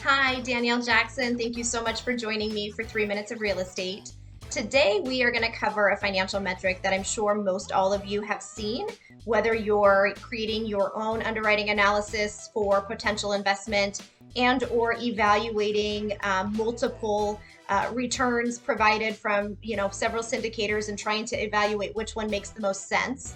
Hi, Danielle Jackson. Thank you so much for joining me for 3 Minutes of Real Estate. Today, we are going to cover a financial metric that I'm sure most all of you have seen, whether you're creating your own underwriting analysis for potential investment and or evaluating multiple returns provided from several syndicators and trying to evaluate which one makes the most sense.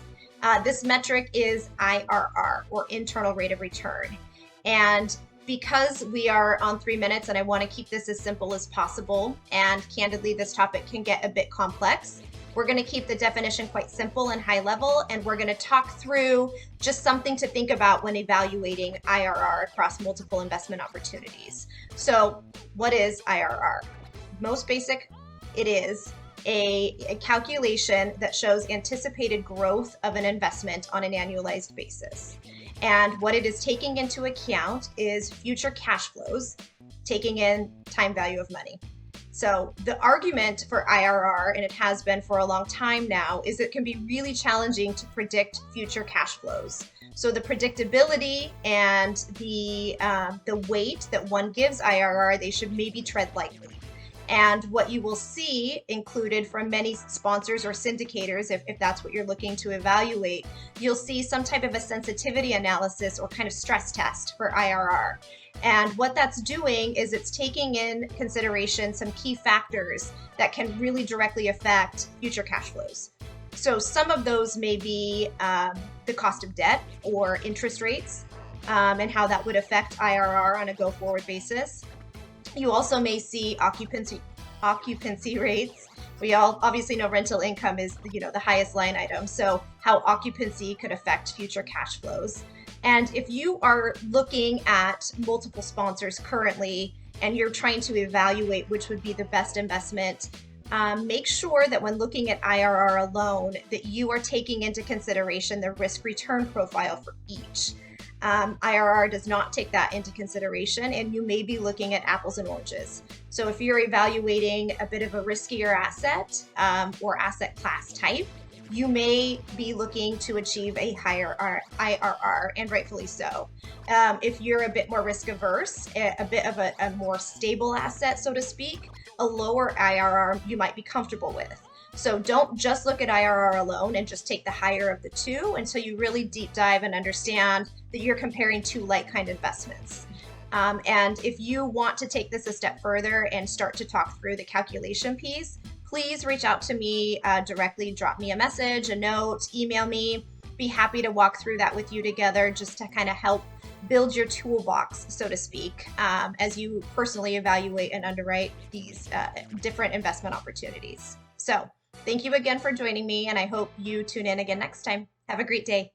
This metric is IRR, or internal rate of return. And because we are on 3 minutes and I want to keep this as simple as possible, and candidly, this topic can get a bit complex, we're going to keep the definition quite simple and high level, and we're going to talk through just something to think about when evaluating IRR across multiple investment opportunities. So what is IRR? Most basic, it is a calculation that shows anticipated growth of an investment on an annualized basis. And what it is taking into account is future cash flows, taking in time value of money. So the argument for IRR, and it has been for a long time now, is it can be really challenging to predict future cash flows. So the predictability and the weight that one gives IRR, they should maybe tread lightly. And what you will see included from many sponsors or syndicators, if that's what you're looking to evaluate, you'll see some type of a sensitivity analysis or kind of stress test for IRR. And what that's doing is it's taking in consideration some key factors that can really directly affect future cash flows. So some of those may be the cost of debt or interest rates, and how that would affect IRR on a go-forward basis. You also may see occupancy rates. We all obviously know rental income is the highest line item, so how occupancy could affect future cash flows. And if you are looking at multiple sponsors currently and you're trying to evaluate which would be the best investment, make sure that when looking at IRR alone that you are taking into consideration the risk return profile for each. IRR does not take that into consideration, and you may be looking at apples and oranges. So if you're evaluating a bit of a riskier asset or asset class type, you may be looking to achieve a higher IRR, and rightfully so. If you're a bit more risk averse, a bit of a more stable asset, so to speak, a lower IRR you might be comfortable with. So don't just look at IRR alone and just take the higher of the two until you really deep dive and understand that you're comparing two like-kind investments. And if you want to take this a step further and start to talk through the calculation piece, please reach out to me directly, drop me a message, a note, email me. Be happy to walk through that with you together just to kind of help build your toolbox, so to speak, as you personally evaluate and underwrite these different investment opportunities. So thank you again for joining me, and I hope you tune in again next time. Have a great day.